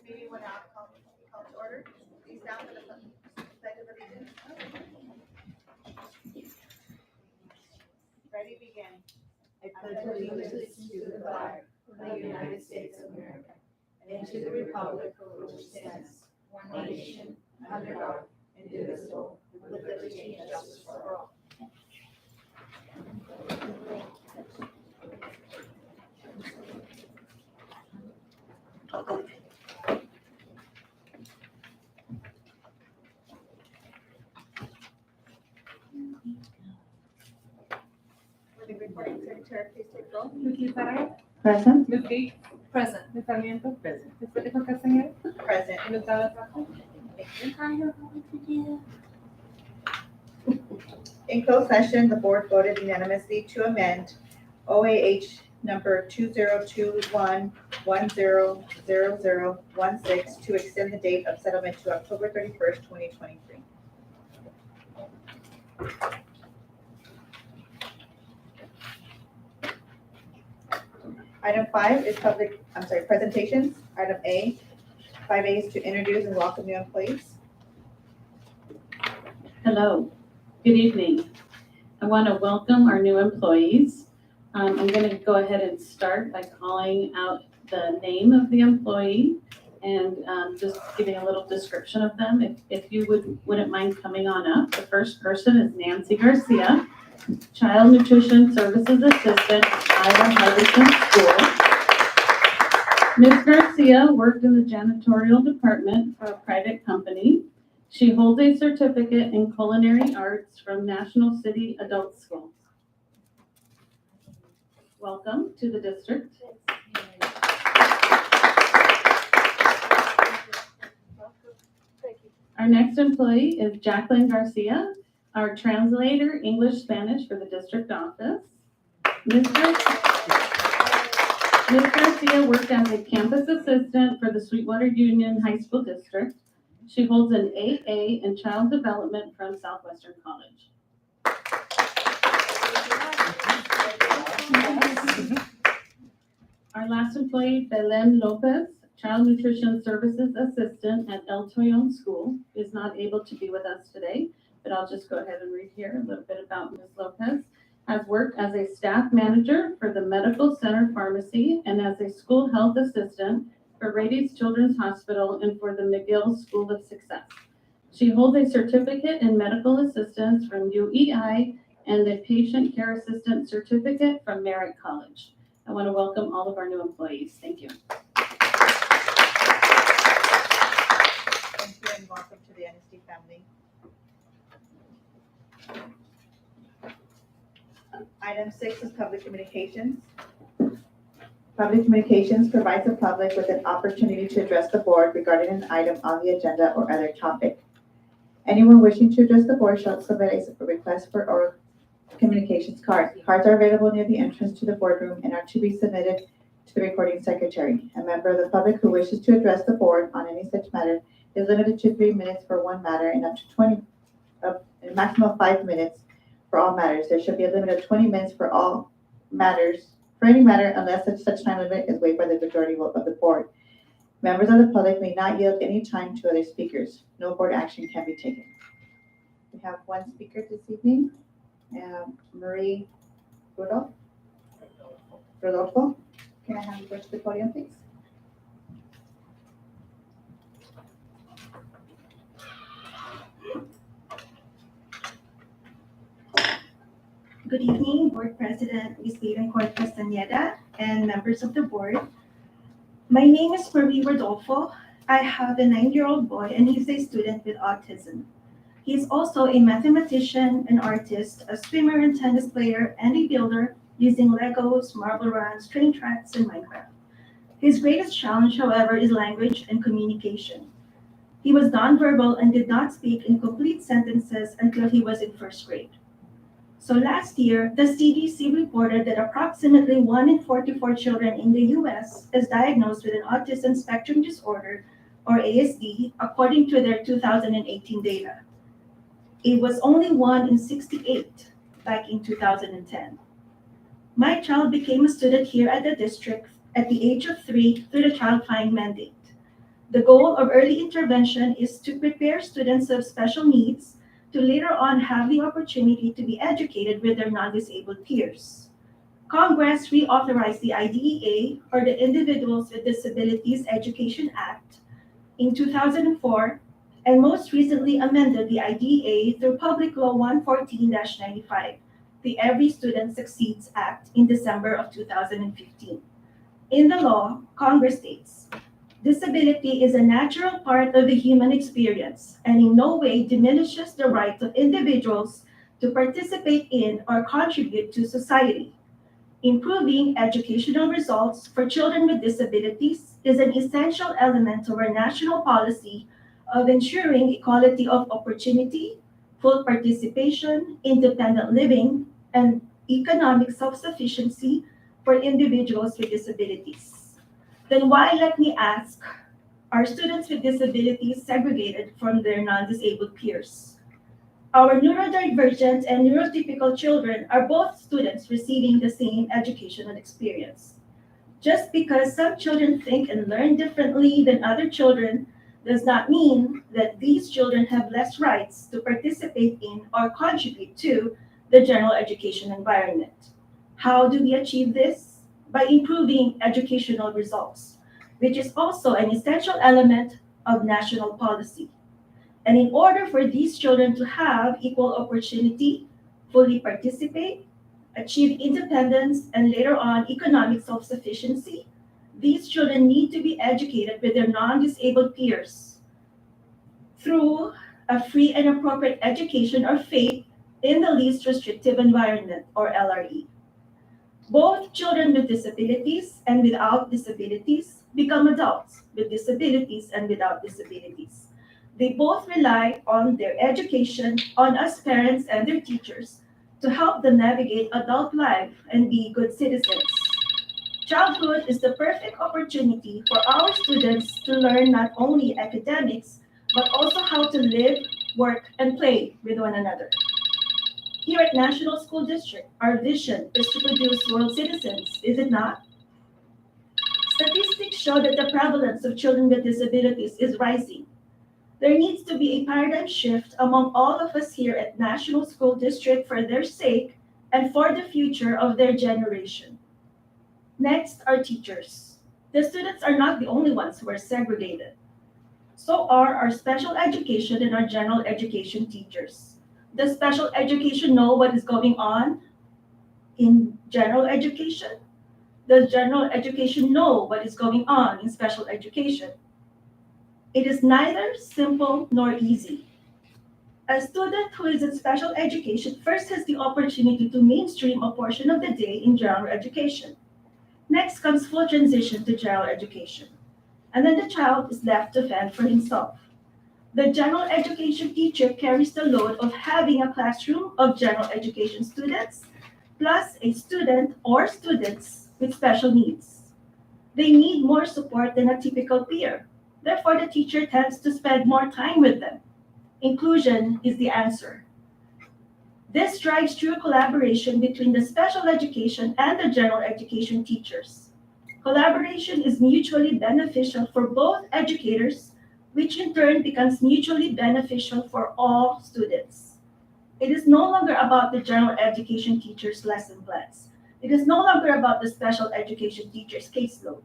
Meeting will now call to order. Please stand for the pledge of allegiance. Ready, begin. I pledge allegiance to the flag of the United States of America and to the republic for which it stands, one nation, under God, indivisible, with liberty and justice for all. Will the recording secretary please take roll? Ms. Lizarra? Present. Ms. Gates? Present. Ms. Sarmiento? Present. Ms. Pettijo Castañeda? Present. Ms. Dallas Rojo? In closed session, the board voted unanimously to amend OAH number 2021100016 to extend the date of settlement to October 31st, 2023. Item 5 is presentations. Item 5A is to introduce and welcome new employees. Hello, good evening. I want to welcome our new employees. I'm going to go ahead and start by calling out the name of the employee and just giving a little description of them. If you wouldn't mind coming on up. The first person is Nancy Garcia, Child Nutrition Services Assistant, Iowa Harbison School. Ms. Garcia worked in the janitorial department for a private company. She holds a certificate in culinary arts from National City Adult Schools. Welcome to the district. Our next employee is Jacqueline Garcia, our translator, English Spanish for the district office. Ms. Garcia worked as a campus assistant for the Sweetwater Union High School District. She holds an AA in child development from Southwestern College. Our last employee, Belen Lopez, Child Nutrition Services Assistant at El Toyon School, is not able to be with us today, but I'll just go ahead and read here a little bit about Ms. Lopez. Has worked as a staff manager for the Medical Center Pharmacy and as a school health assistant for Rady's Children's Hospital and for the McGill School of Success. She holds a certificate in medical assistance from UEI and a patient care assistant certificate from Merritt College. I want to welcome all of our new employees. Thank you. Thank you and welcome to the NSD family. Item 6 is public communications. Public communications provides the public with an opportunity to address the board regarding an item on the agenda or other topic. Anyone wishing to address the board shall submit a request for oral communications card. Cards are available near the entrance to the boardroom and are to be submitted to the recording secretary. A member of the public who wishes to address the board on any such matter is limited to 3 minutes for one matter and up to a maximum of 5 minutes for all matters. There should be a limit of 20 minutes for all matters, for any matter, unless such time limit is waived by the majority vote of the board. Members of the public may not yield any time to other speakers. No board action can be taken. We have one speaker this evening, Marie Rodolfo. Can I have you go to the podium, please? Good evening, Board President Ms. Betancourt Castañeda and members of the board. My name is Marie Rodolfo. I have a 9-year-old boy and he's a student with autism. He is also a mathematician, an artist, a swimmer and tennis player, and a builder using Legos, marble runs, train tracks, and Minecraft. His greatest challenge, however, is language and communication. He was nonverbal and did not speak in complete sentences until he was in 1st grade. So last year, the CDC reported that approximately 1 in 44 children in the US is diagnosed with an autism spectrum disorder, or ASD, according to their 2018 data. It was only 1 in 68 back in 2010. My child became a student here at the district at the age of 3 through the Child Find mandate. The goal of early intervention is to prepare students of special needs to later on have the opportunity to be educated with their non-disabled peers. Congress reauthorized the IDEA, or the Individuals with Disabilities Education Act, in 2004, and most recently amended the IDEA through Public Law 114-95, the Every Student Succeeds Act, in December of 2015. In the law, Congress states, disability is a natural part of the human experience and in no way diminishes the right of individuals to participate in or contribute to society. Improving educational results for children with disabilities is an essential element of our national policy of ensuring equality of opportunity, full participation, independent living, and economic self-sufficiency for individuals with disabilities. Then why, let me ask, are students with disabilities segregated from their non-disabled peers? Our neurodivergent and neurotypical children are both students receiving the same educational experience. Just because some children think and learn differently than other children does not mean that these children have less rights to participate in or contribute to the general education environment. How do we achieve this? By improving educational results, which is also an essential element of national policy. And in order for these children to have equal opportunity, fully participate, achieve independence, and later on economic self-sufficiency, these children need to be educated with their non-disabled peers through a free and appropriate education or FAPE in the least restrictive environment, or LRE. Both children with disabilities and without disabilities become adults with disabilities and without disabilities. They both rely on their education, on us parents and their teachers, to help them navigate adult life and be good citizens. Childhood is the perfect opportunity for our students to learn not only academics, but also how to live, work, and play with one another. Here at National School District, our vision is to produce world citizens, is it not? Statistics show that the prevalence of children with disabilities is rising. There needs to be a paradigm shift among all of us here at National School District for their sake and for the future of their generation. Next are teachers. The students are not the only ones who are segregated. So are our special education and our general education teachers. Does special education know what is going on in general education? Does general education know what is going on in special education? It is neither simple nor easy. A student who is in special education first has the opportunity to mainstream a portion of the day in general education. Next comes full transition to general education. And then the child is left to fend for himself. The general education teacher carries the load of having a classroom of general education students, plus a student or students with special needs. They need more support than a typical peer. Therefore, the teacher tends to spend more time with them. Inclusion is the answer. This drives true collaboration between the special education and the general education teachers. Collaboration is mutually beneficial for both educators, which in turn becomes mutually beneficial for all students. It is no longer about the general education teacher's lesson plans. It is no longer about the special education teacher's caseload.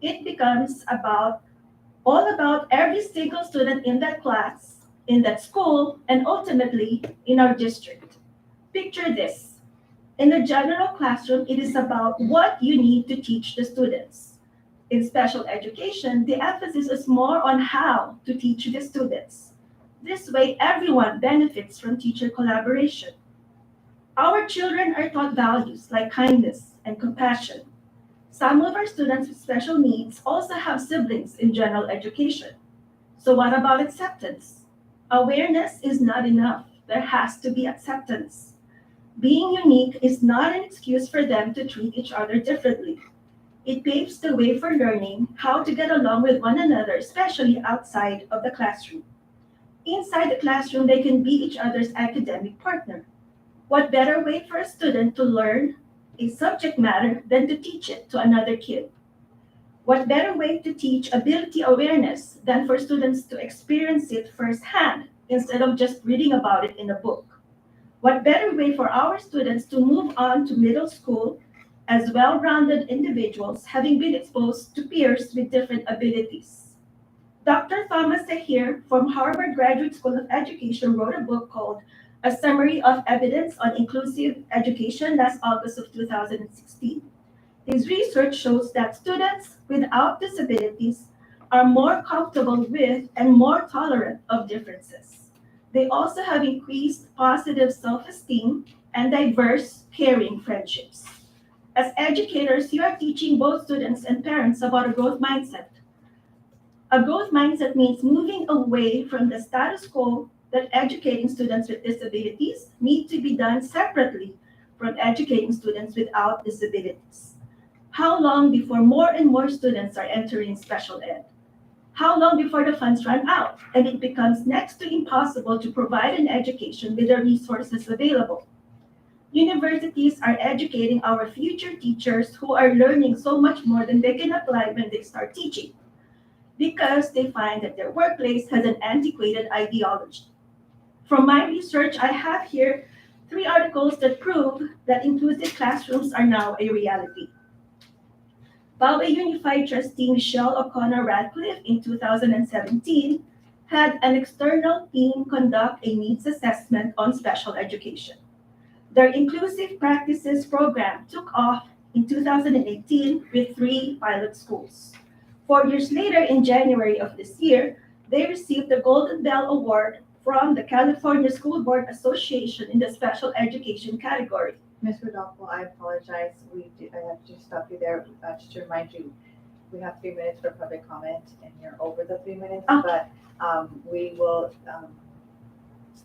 It becomes all about every single student in that class, in that school, and ultimately in our district. Picture this. In the general classroom, it is about what you need to teach the students. In special education, the emphasis is more on how to teach the students. This way, everyone benefits from teacher collaboration. Our children are taught values like kindness and compassion. Some of our students with special needs also have siblings in general education. So what about acceptance? Awareness is not enough. There has to be acceptance. Being unique is not an excuse for them to treat each other differently. It paves the way for learning how to get along with one another, especially outside of the classroom. Inside the classroom, they can be each other's academic partner. What better way for a student to learn a subject matter than to teach it to another kid? What better way to teach ability awareness than for students to experience it firsthand instead of just reading about it in a book? What better way for our students to move on to middle school as well-rounded individuals having been exposed to peers with different abilities? Dr. Thomas Tahir from Harvard Graduate School of Education wrote a book called A Summary of Evidence on Inclusive Education last August of 2016. His research shows that students without disabilities are more comfortable with and more tolerant of differences. They also have increased positive self-esteem and diverse, caring friendships. As educators, you are teaching both students and parents about a growth mindset. A growth mindset means moving away from the status quo that educating students with disabilities need to be done separately from educating students without disabilities. How long before more and more students are entering special ed? How long before the funds run out and it becomes next to impossible to provide an education with the resources available? Universities are educating our future teachers who are learning so much more than they can apply when they start teaching, because they find that their workplace has an antiquated ideology. From my research, I have here 3 articles that prove that inclusive classrooms are now a reality. Poway Unified trustee Michelle O'Connor Radcliffe in 2017 had an external team conduct a needs assessment on special education. Their Inclusive Practices program took off in 2018 with 3 pilot schools. 4 years later, in January of this year, they received the Golden Bell Award from the California School Board Association in the special education category. Ms. Rodolfo, I apologize. I have to stop you there, just to remind you, we have 3 minutes for public comment and you're over the 3 minutes, Okay. but we will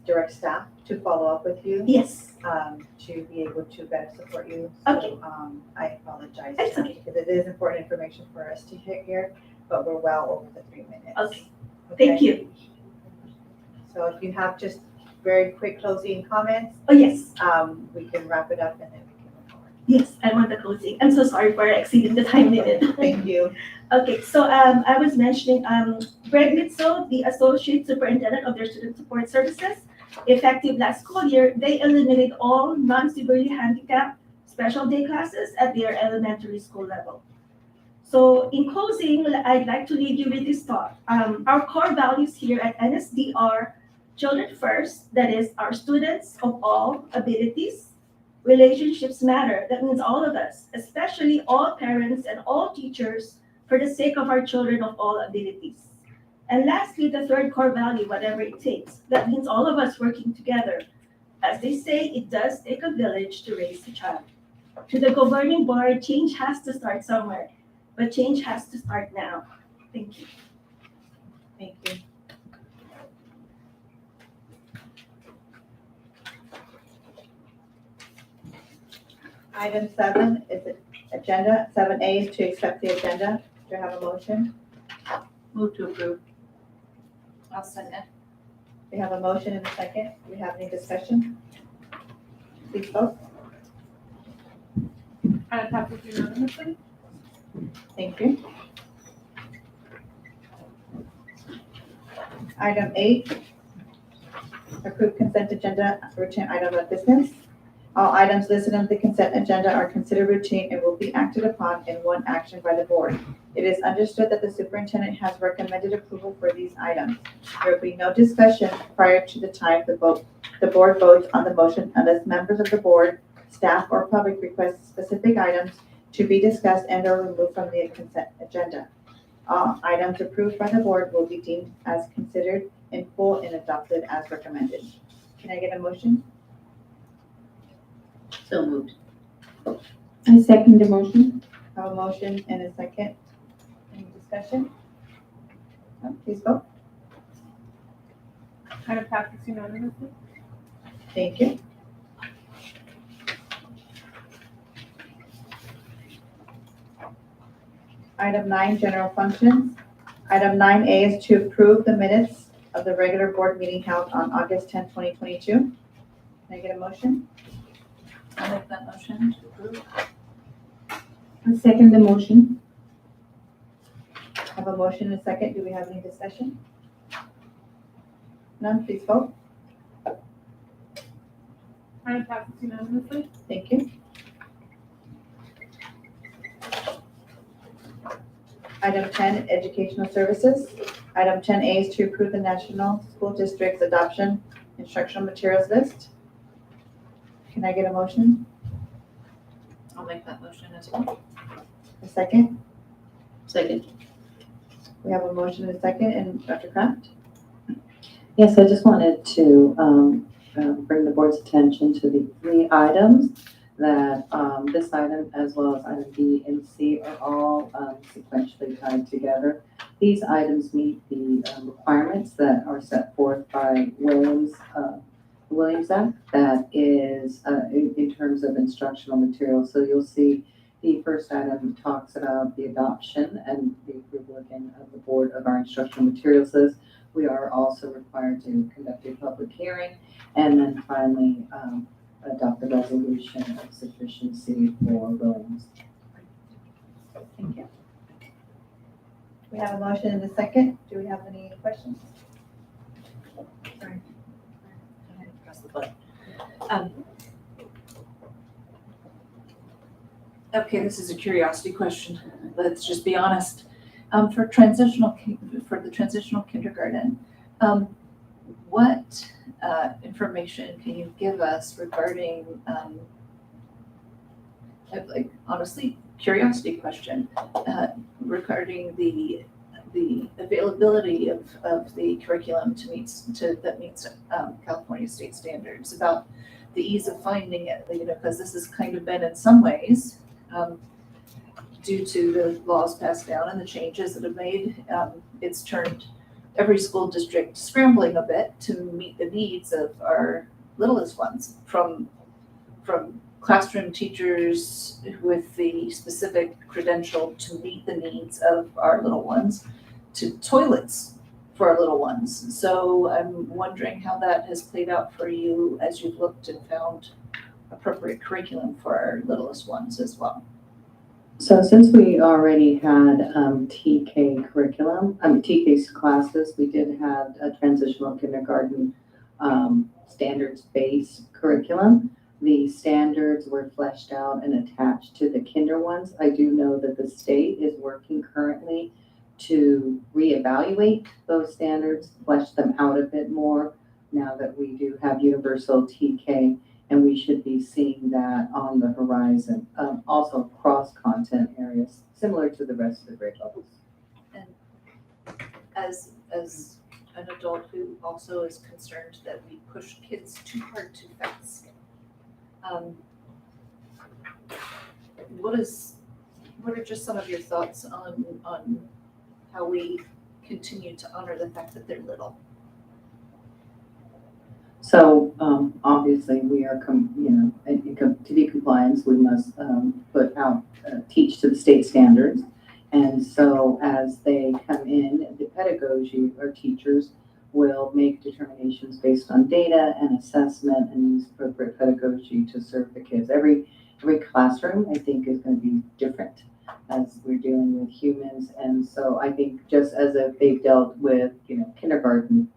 direct staff to follow up with you, Yes, to be able to better support you. Okay. So, I apologize. It's okay. Because it is important information for us to hear, but we're well over the 3 minutes. Okay. Thank you. So if you have just very quick closing comments, Oh, yes, we can wrap it up and then we can move forward. yes, I want the closing. I'm so sorry for exceeding the time limit. Thank you. Okay, so I was mentioning Greg Mitzel, the Associate Superintendent of their Student Support Services, effective last school year, they eliminated all non-severely handicapped special day classes at their elementary school level. So in closing, I'd like to leave you with this thought. Our core values here at NSD are children first, that is our students of all abilities. Relationships matter, that means all of us, especially all parents and all teachers, for the sake of our children of all abilities. And lastly, the third core value, whatever it takes, that means all of us working together. As they say, it does take a village to raise a child. To the governing board, change has to start somewhere, but change has to start now. Thank you. Thank you. Item 7 is the agenda. 7A is to accept the agenda. Do I have a motion? Move to approve. I'll second. We have a motion and a second. Do we have any discussion? Please vote. Item passes unanimously. Thank you. Item 8, approved consent agenda, routine item of business. All items listed on the consent agenda are considered routine and will be acted upon in one action by the board. It is understood that the superintendent has recommended approval for these items. There will be no discussion prior to the time the board votes on the motion unless members of the board, staff, or public request specific items to be discussed and or removed from the consent agenda. All items approved by the board will be deemed as considered in full and adopted as recommended. Can I get a motion? So moved. I second the motion. I have a motion and a second. Any discussion? No, please vote. Item passes unanimously. Thank you. Item 9, general functions. Item 9A is to approve the minutes of the regular board meeting held on August 10, 2022. Can I get a motion? I'll make that motion to approve. I second the motion. I have a motion and a second. Do we have any discussion? None, please vote. Item passes unanimously. Thank you. Item 10, educational services. Item 10A is to approve the National School District's adoption instructional materials list. Can I get a motion? I'll make that motion as well. A second? Second. We have a motion and a second, and Dr. Kraft? Yes, I just wanted to bring the board's attention to the 3 items that this item as well as item B and C are all sequentially tied together. These items meet the requirements that are set forth by Williams Act, that is in terms of instructional materials. So you'll see the first item talks about the adoption and the approval again of the board of our instructional materials list. We are also required to conduct a public hearing and then finally adopt the resolution of sufficiency for Williams. Thank you. We have a motion and a second. Do we have any questions? Sorry. Press the button. Okay, this is a curiosity question. Let's just be honest. For the transitional kindergarten, what information can you give us regarding, honestly, curiosity question, regarding the availability of the curriculum that meets California state standards, about the ease of finding it, because this has kind of been in some ways, due to the laws passed down and the changes that have made, it's turned every school district scrambling a bit to meet the needs of our littlest ones, from classroom teachers with the specific credential to meet the needs of our little ones, to toilets for our little ones. So I'm wondering how that has played out for you as you've looked and found appropriate curriculum for our littlest ones as well. So since we already had TK curriculum, TK's classes, we did have a transitional kindergarten standards-based curriculum. The standards were fleshed out and attached to the kinder ones. I do know that the state is working currently to reevaluate those standards, flesh them out a bit more now that we do have universal TK. And we should be seeing that on the horizon. Also cross-content areas, similar to the rest of the grade levels. And as an adult who also is concerned that we push kids too hard too fast, what are just some of your thoughts on how we continue to honor the fact that they're little? So obviously we are, to be compliant, we must put out, teach to the state standards. And so as they come in, the pedagogy or teachers will make determinations based on data and assessment and use appropriate pedagogy to serve the kids. Every classroom, I think, is going to be different as we're dealing with humans. And so I think just as if they've dealt with, kindergarten,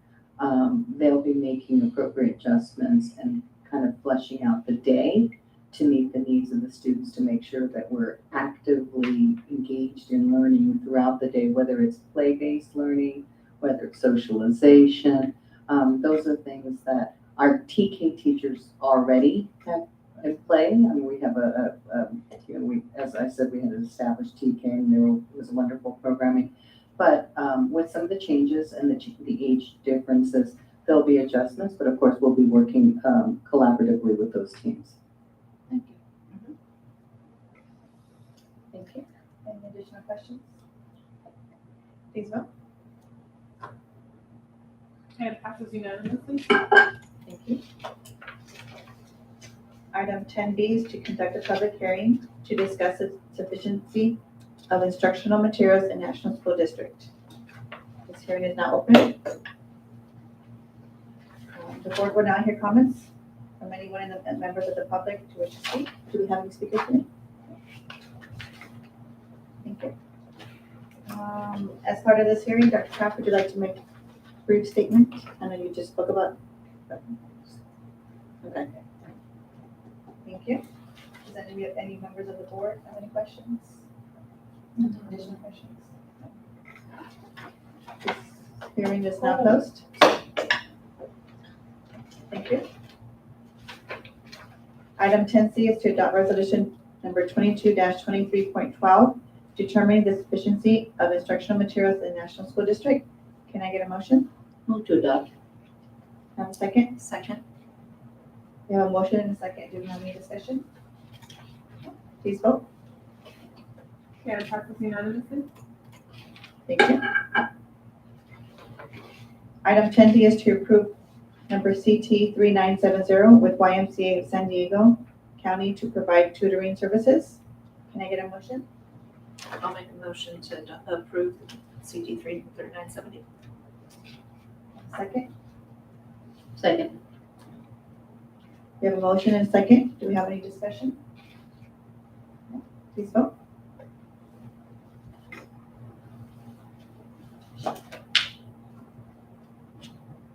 they'll be making appropriate adjustments and kind of fleshing out the day to meet the needs of the students, to make sure that we're actively engaged in learning throughout the day, whether it's play-based learning, whether it's socialization. Those are things that our TK teachers already have in play. I mean, we have as I said, we had an established TK and there was wonderful programming. But with some of the changes and the age differences, there'll be adjustments, but of course we'll be working collaboratively with those teams. Thank you. Thank you. Any additional questions? Please vote. Item passes unanimously. Thank you. Item 10B is to conduct a public hearing to discuss the sufficiency of instructional materials in National School District. This hearing is now open. The board will now hear comments from anyone in the members of the public who wish to speak. Do we have any speakers today? Thank you. As part of this hearing, Dr. Kraft, would you like to make a brief statement? I know you just spoke about. Okay. Thank you. Does any members of the board have any questions? Additional questions? This hearing is now closed. Thank you. Item 10C is to adopt resolution number 22-23.12, determining the sufficiency of instructional materials in the National School District. Can I get a motion? Move to adopt. Have a second? Second. We have a motion and a second. Do we have any discussion? Please vote. Madam Clerk, unanimously? Thank you. Item 10D is to approve number CT 3970 with YMCA of San Diego County to provide tutoring services. Can I get a motion? I'll make a motion to approve CT 3970. Second? Second. We have a motion and a second. Do we have any discussion? Please vote.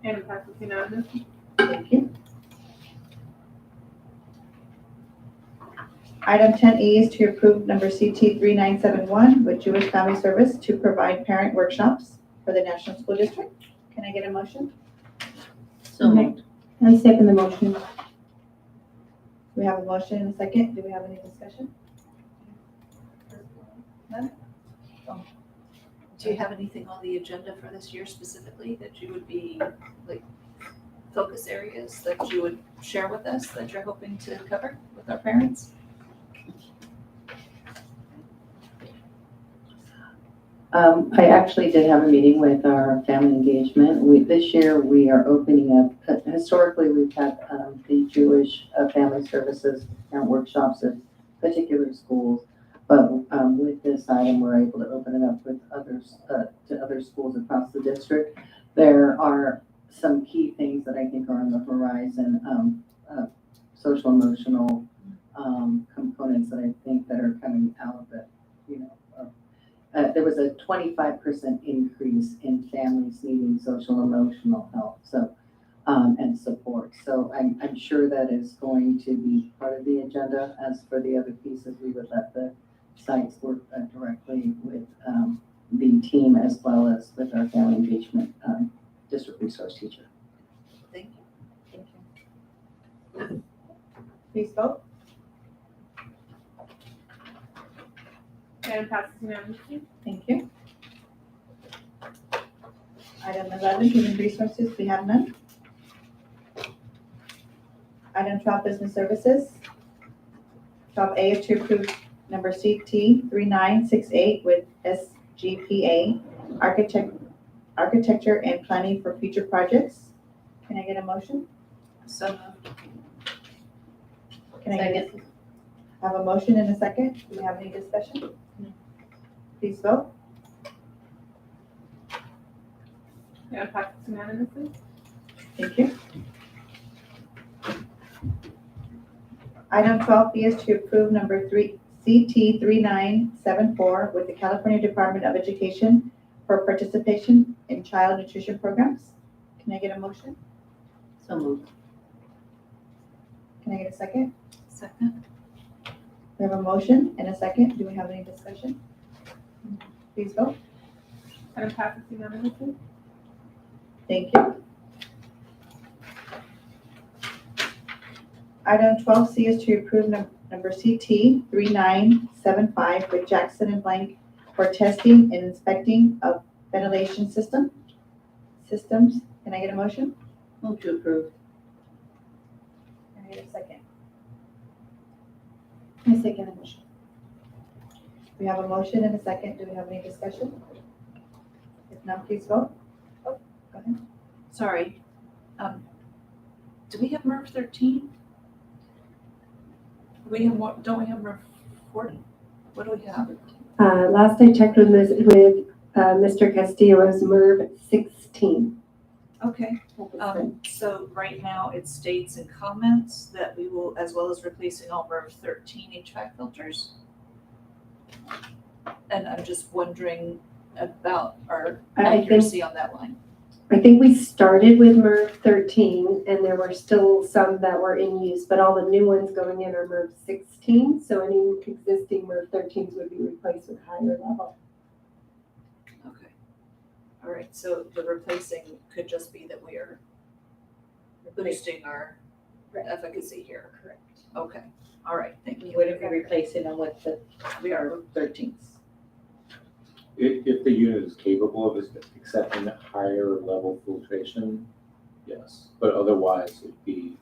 Madam Clerk, unanimously? Thank you. Item 10E is to approve number CT 3971 with Jewish Family Service to provide parent workshops for the National School District. Can I get a motion? So moved. I second the motion. We have a motion and a second. Do we have any discussion? None? Do you have anything on the agenda for this year specifically that you would be, like, focus areas that you would share with us that you're hoping to cover with our parents? I actually did have a meeting with our family engagement. This year we are opening up, historically we've had the Jewish Family Services workshops at particular schools. But with this item, we're able to open it up with others, to other schools across the district. There are some key things that I think are on the horizon, social emotional components that I think that are coming out of it, there was a 25% increase in families needing social emotional help, so and support. So I'm sure that is going to be part of the agenda. As for the other pieces, we would let the sites work directly with the team as well as with our family engagement district resource teacher. Thank you. Thank you. Please vote. Madam passes unanimously. Thank you. Item 11, human resources, we have none. Item 12, business services. 12A is to approve number CT 3968 with SGPA, architecture and planning for future projects. Can I get a motion? So moved. Can I get have a motion and a second? Do we have any discussion? Please vote. Madam passes unanimously. Thank you. Item 12B is to approve number CT 3974 with the California Department of Education for participation in child nutrition programs. Can I get a motion? So moved. Can I get a second? Second. We have a motion and a second. Do we have any discussion? Please vote. Madam passes unanimously. Thank you. Item 12C is to approve number CT 3975 with Jackson and Blank for testing and inspecting of ventilation systems. Can I get a motion? Move to approve. Can I get a second? I second the motion. We have a motion and a second. Do we have any discussion? If not, please vote. Oh, go ahead. Sorry. Do we have MERV 13? We have more, don't we have MERV 40? What do we have? Last I checked with Mr. Castillo, it was MERV 16. Okay, so right now it states in comments that we will, as well as replacing all MERV 13 HVAC filters. And I'm just wondering about our I think- accuracy on that line. I think we started with MERV 13 and there were still some that were in use, but all the new ones going in are MERV 16. So any existing MERV 13s would be replaced with higher level. Okay. All right, so the replacing could just be that we are boosting our efficacy here. Correct. Okay, all right, thank you. Wouldn't be replacing them with the VR 13s. If the unit is capable of accepting higher level filtration, yes, but otherwise it'd be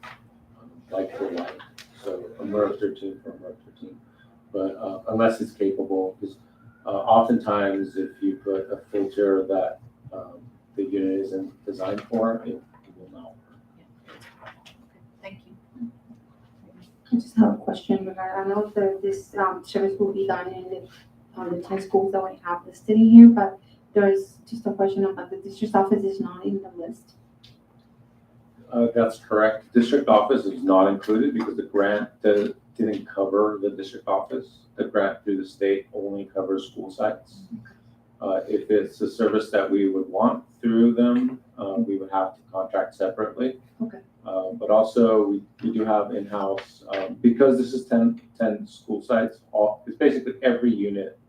like for like, so a MERV 13 for a MERV 13. But unless it's capable, because oftentimes if you put a filter that the unit isn't designed for, it will not work. Thank you. I just have a question regarding, I know that this service will be done in the 10 schools that we have listed in here, but there's just a question about the district office is not in the list. That's correct. District office is not included because the grant didn't cover the district office. The grant through the state only covers school sites. If it's a service that we would want through them, we would have to contract separately. Okay. But also we do have in-house, because this is 10 school sites, it's basically every unit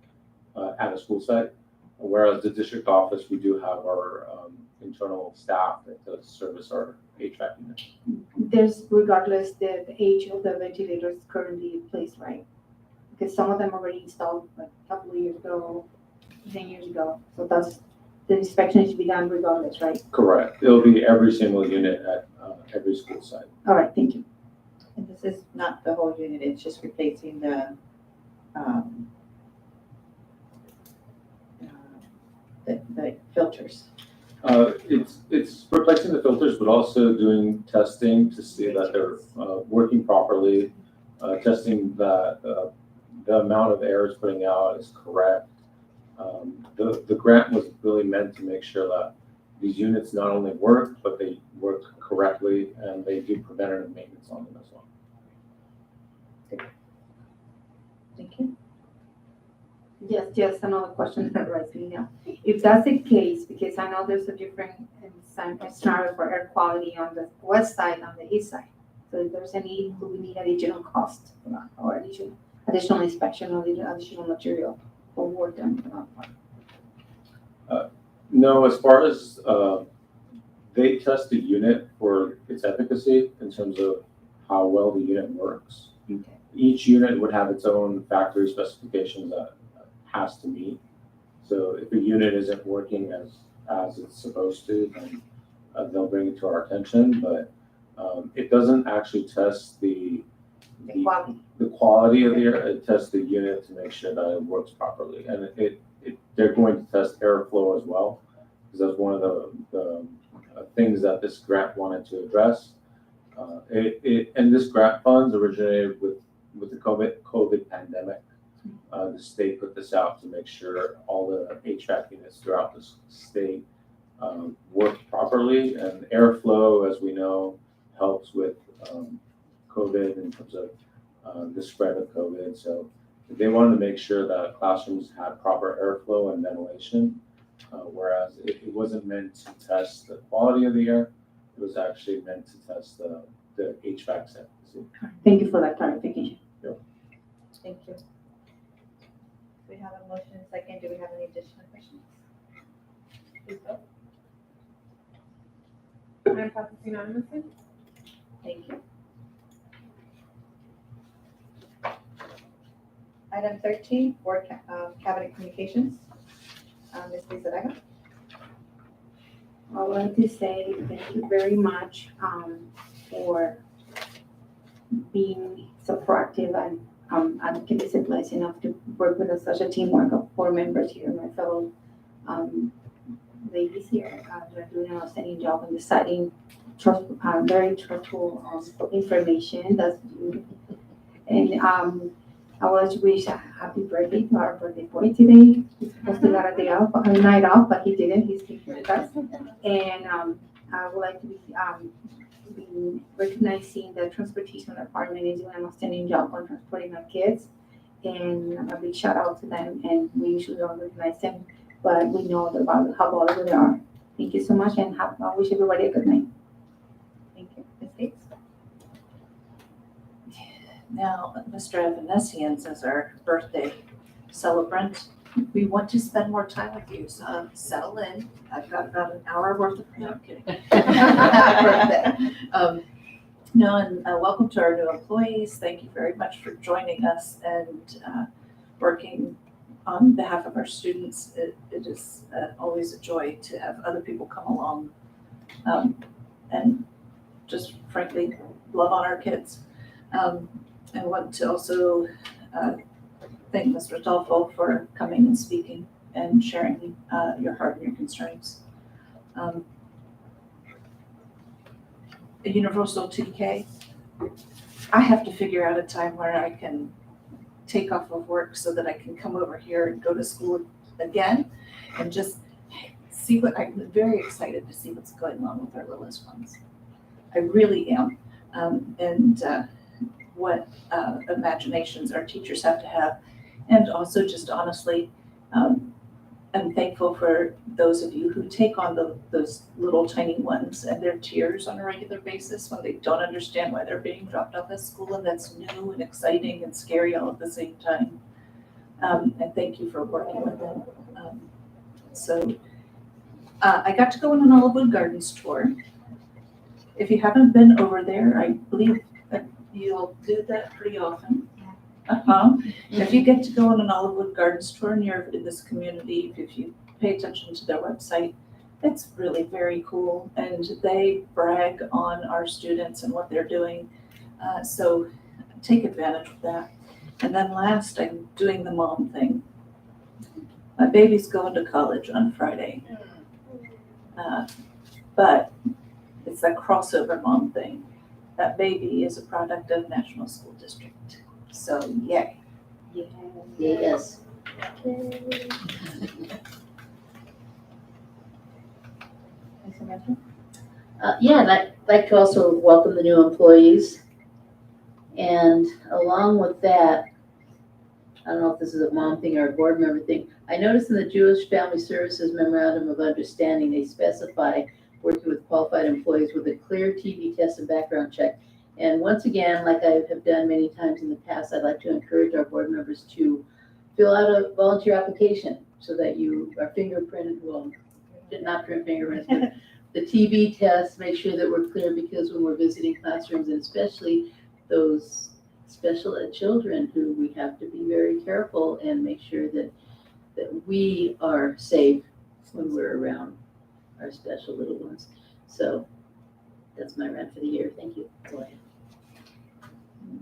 at a school site. Whereas the district office, we do have our internal staff that does service our HVAC units. There's regardless the age of the ventilators currently in place, right? Because some of them already installed like a couple of years ago, 10 years ago. So that's, the inspection should be done regardless, right? Correct. It'll be every single unit at every school site. All right, thank you. And this is not the whole unit, it's just replacing the filters. It's replacing the filters, but also doing testing to see that they're working properly, testing that the amount of air it's putting out is correct. The grant was really meant to make sure that these units not only work, but they work correctly and they do preventative maintenance on them as well. Thank you. Yes, just another question that arises now. If that's the case, because I know there's a different scenario for air quality on the west side, on the east side. So if there's any, do we need additional cost for that, or additional inspection or additional material for work done for that part? No, as far as they test the unit for its efficacy in terms of how well the unit works. Okay. Each unit would have its own factory specifications that has to meet. So if a unit isn't working as it's supposed to, then they'll bring it to our attention. But it doesn't actually test the quality of the air. It tests the unit to make sure that it works properly, and they're going to test airflow as well, because that's one of the things that this grant wanted to address. And this grant funds originated with the COVID pandemic. The state put this out to make sure all the HVAC units throughout the state work properly, and airflow, as we know, helps with COVID in terms of the spread of COVID. So they wanted to make sure that classrooms had proper airflow and ventilation, whereas it wasn't meant to test the quality of the air. It was actually meant to test the HVAC efficacy. Thank you for that clarification. Thank you. We have a motion and second. Do we have any additional questions? Please vote. Madam passes unanimously. Thank you. Item 13, Board Cabinet Communications. Ms. Lisa Vega. I would like to say thank you very much for being so proactive and advocate is a blessing enough to work with such a teamwork of 4 members here, my fellow ladies here. They're doing an outstanding job in deciding very trustful information. That's beautiful. And I would like to wish a happy birthday to our birthday boy today. He's supposed to get a day off, a night off, but he didn't. He's here with us. And I would like to be recognizing the transportation department is doing an outstanding job on transporting our kids. And a big shout out to them. And we usually don't recognize them, but we know about how valuable they are. Thank you so much, and I wish everybody a good night. Thank you. Ms. Gates? Now, Mr. Evanesians is our birthday celebrant. We want to spend more time with you, so settle in. I've got about an hour worth of, no, I'm kidding. Birthday. No, and welcome to our new employees. Thank you very much for joining us and working on behalf of our students. It is always a joy to have other people come along and just frankly love on our kids. I want to also thank Mr. Rodolfo for coming and speaking and sharing your heart and your concerns. A universal TK. I have to figure out a time where I can take off of work so that I can come over here and go to school again and just see what, I'm very excited to see what's going on with our littlest ones. I really am. What imaginations our teachers have to have. And also just honestly, I'm thankful for those of you who take on those little tiny ones and their tears on a regular basis when they don't understand why they're being dropped off at school, and that's new and exciting and scary all at the same time. And thank you for working with them. I got to go on an Olivewood Gardens tour. If you haven't been over there, I believe that you'll do that pretty often. If you get to go on an Olivewood Gardens tour and you're in this community, if you pay attention to their website, it's really very cool. And they brag on our students and what they're doing. So take advantage of that. And then last, I'm doing the mom thing. My baby's going to college on Friday. But it's that crossover mom thing. That baby is a product of National School District. So, yay. Yes. Yeah, and I'd like to also welcome the new employees. And along with that, I don't know if this is a mom thing or a board member thing, I noticed in the Jewish Family Services Memorandum of Understanding, they specify working with qualified employees with a clear TB test and background check. And once again, like I have done many times in the past, I'd like to encourage our board members to fill out a volunteer application so that you are fingerprinted, well, not fingerprints, but the TB test, make sure that we're clear, because when we're visiting classrooms, and especially those special ed children who we have to be very careful and make sure that we are safe when we're around our special little ones. So that's my rant for the year. Thank you. Go ahead.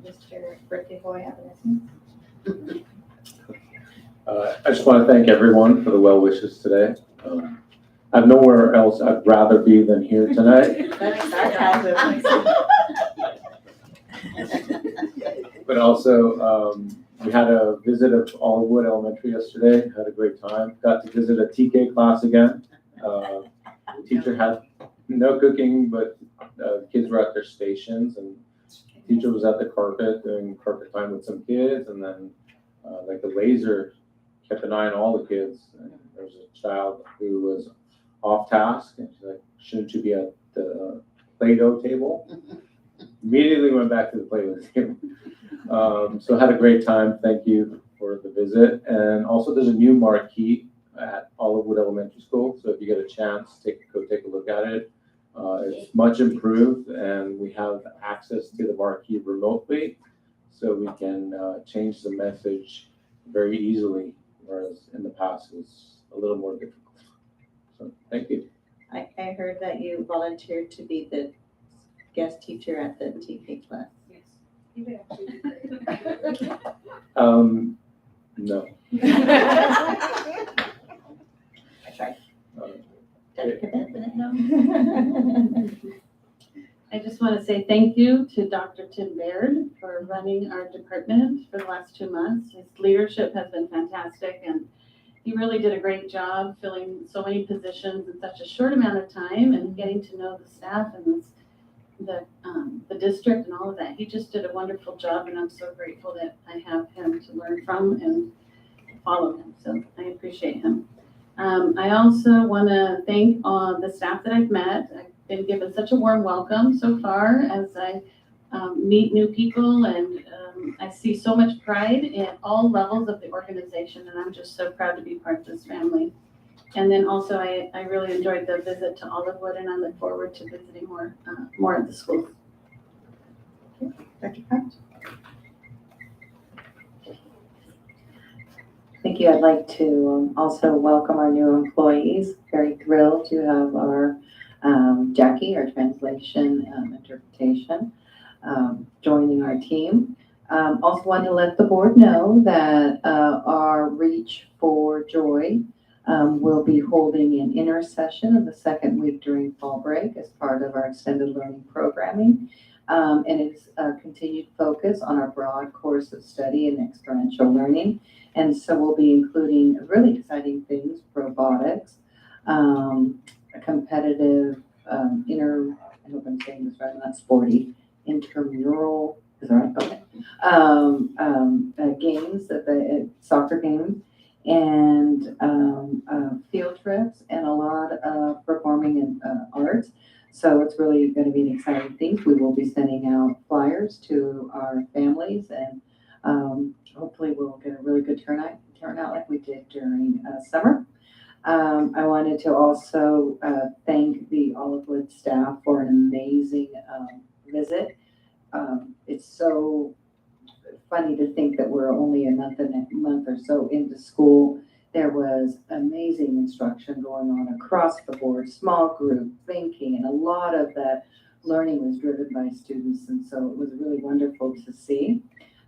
Mr. Birthday Boy Evanesians? I just want to thank everyone for the well wishes today. I have nowhere else I'd rather be than here tonight. That's sarcasm. But also, we had a visit of Olivewood Elementary yesterday. Had a great time. Got to visit a TK class again. The teacher had no cooking, but kids were at their stations, and the teacher was at the carpet doing carpet time with some kids, and then like the laser kept an eye on all the kids. And there was a child who was off task, and she's like, "Shouldn't you be at the Play-Doh table?" Immediately went back to the Play-Doh table. So had a great time. Thank you for the visit. And also there's a new marquee at Olivewood Elementary School. So if you get a chance, go take a look at it. It's much improved, and we have access to the marquee remotely, so we can change the message very easily, whereas in the past it was a little more difficult. So thank you. I heard that you volunteered to be the guest teacher at the TK class. No. I tried. No. I just want to say thank you to Dr. Tim Baird for running our department for the last 2 months. His leadership has been fantastic, and he really did a great job filling so many positions in such a short amount of time and getting to know the staff and the district and all of that. He just did a wonderful job, and I'm so grateful that I have him to learn from and follow him. So I appreciate him. I also want to thank the staff that I've met. I've been given such a warm welcome so far as I meet new people, and I see so much pride in all levels of the organization, and I'm just so proud to be part of this family. And then also, I really enjoyed the visit to Olivewood, and I look forward to visiting more of the schools. Dr. Kraft? Thank you. I'd like to also welcome our new employees. Very thrilled to have our Jackie, our translation interpretation, joining our team. Also want to let the board know that our Reach for Joy will be holding an intercession in the second week during fall break as part of our extended learning programming. And it's a continued focus on our broad course of study in experiential learning. And so we'll be including really exciting things, robotics, a competitive I hope I'm saying this right, I'm not sporty, intramural, is that right? Okay. Games, soccer games, and field trips, and a lot of performing and arts. So it's really going to be an exciting thing. We will be sending out flyers to our families, and hopefully we'll get a really good turnout like we did during summer. I wanted to also thank the Olivewood staff for an amazing visit. It's so funny to think that we're only a month or so into school. There was amazing instruction going on across the board, small group thinking, and a lot of that learning was driven by students, and so it was really wonderful to see.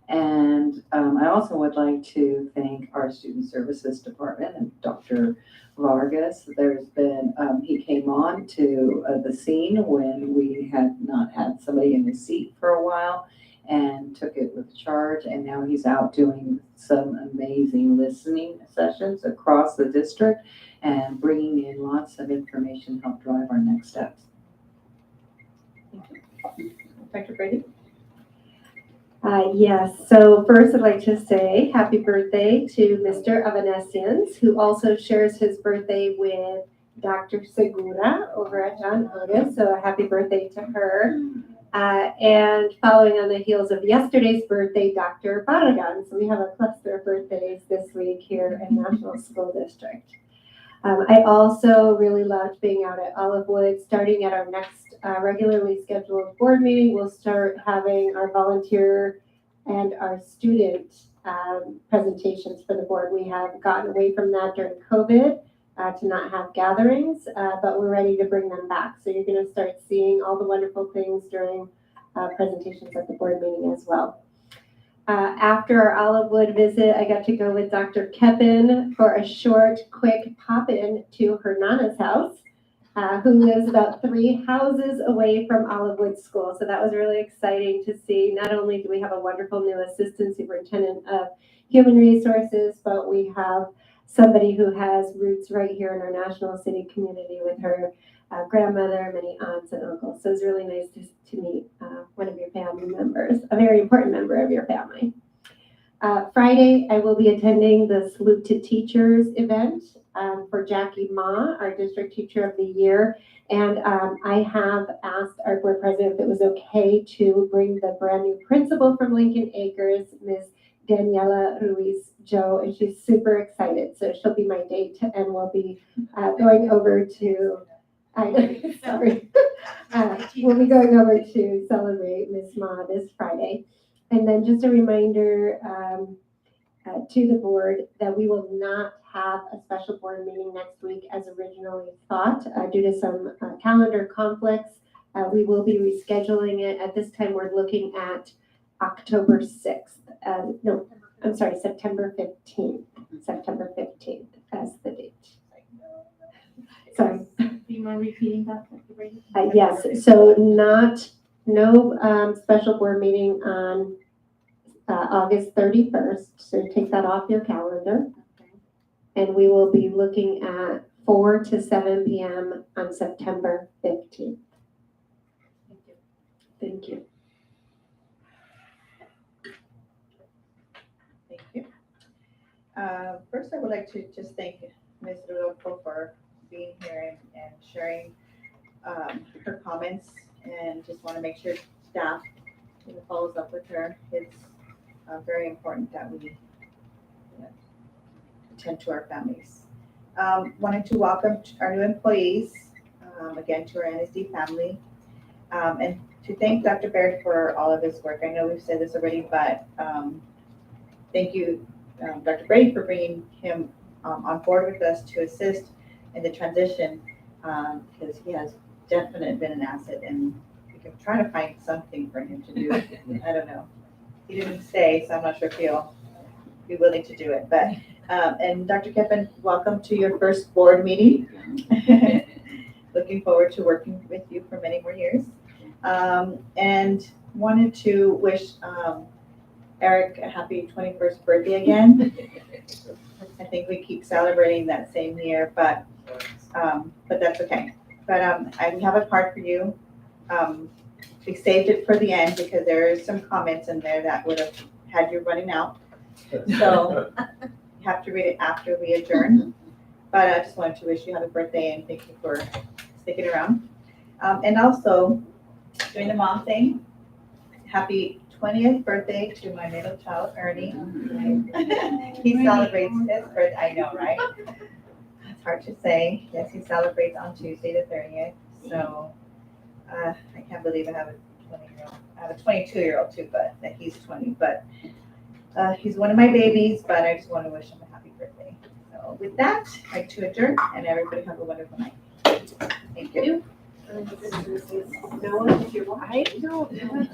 And I also would like to thank our Student Services Department and Dr. Vargas. There's been, he came on to the scene when we had not had somebody in the seat for a while and took it with charge. And now he's out doing some amazing listening sessions across the district and bringing in lots of information to help drive our next steps. Dr. Brady? Yes, so first I'd like to say happy birthday to Mr. Evanescence, who also shares his birthday with Dr. Segura over at John Otis. So a happy birthday to her. And following on the heels of yesterday's birthday, Dr. Barragan. So we have a cluster of birthdays this week here in National School District. I also really loved being out at Olivewood. Starting at our next regularly scheduled board meeting, we'll start having our volunteer and our student presentations for the board. We have gotten away from that during COVID to not have gatherings, but we're ready to bring them back. So you're going to start seeing all the wonderful things during presentations at the board meeting as well. After our Olivewood visit, I got to go with Dr. Kepin for a short, quick pop-in to her Nana's house, who lives about 3 houses away from Olivewood School. So that was really exciting to see. Not only do we have a wonderful new assistant superintendent of human resources, but we have somebody who has roots right here in our National City community with her grandmother, many aunts and uncles. So it's really nice to meet one of your family members, a very important member of your family. Friday, I will be attending the Salute to Teachers event for Jackie Ma, our District Teacher of the Year. And I have asked our board president if it was okay to bring the brand new principal from Lincoln Acres, Ms. Daniela Ruiz Joe, and she's super excited. So she'll be my date, and we'll be going over to, sorry, we'll be going over to celebrate Ms. Ma this Friday. And then just a reminder to the board that we will not have a special board meeting next week as originally thought due to some calendar conflicts. We will be rescheduling it. At this time, we're looking at October 6th. No, I'm sorry, September 15th. September 15th as the date. Sorry. Do you mind repeating that, Dr. Brady? Yes, so not no special board meeting on August 31st, so take that off your calendar. And we will be looking at 4 to 7 p.m. on September 15th. Thank you. Thank you. First, I would like to just thank Ms. Rodolfo for being here and sharing her comments, and just want to make sure staff follows up with her. It's very important that we attend to our families. Wanted to welcome our new employees, again, to our NSD family, and to thank Dr. Baird for all of his work. I know we've said this already, but thank you, Dr. Brady, for bringing him on board with us to assist in the transition, because he has definitely been an asset, and we can try to find something for him to do. I don't know. He didn't stay, so I'm not sure if he'll be willing to do it. But and Dr. Keppen, welcome to your first board meeting. Looking forward to working with you for many more years. And wanted to wish Eric a happy 21st birthday again. I think we keep celebrating that same year, but that's okay. But we have a card for you. We saved it for the end because there are some comments in there that would have had you running out. So you have to read it after we adjourn. But I just wanted to wish you happy birthday and thank you for sticking around. And also, doing the mom thing, happy 20th birthday to my middle child, Ernie. He celebrates his birthday, I know, right? It's hard to say. Yes, he celebrates on Tuesday the 30th. So I can't believe I have a 20-year-old. I have a 22-year-old too, but that he's 20. But he's one of my babies, but I just want to wish him a happy birthday. So with that, I'd like to adjourn, and everybody have a wonderful night. Thank you. No,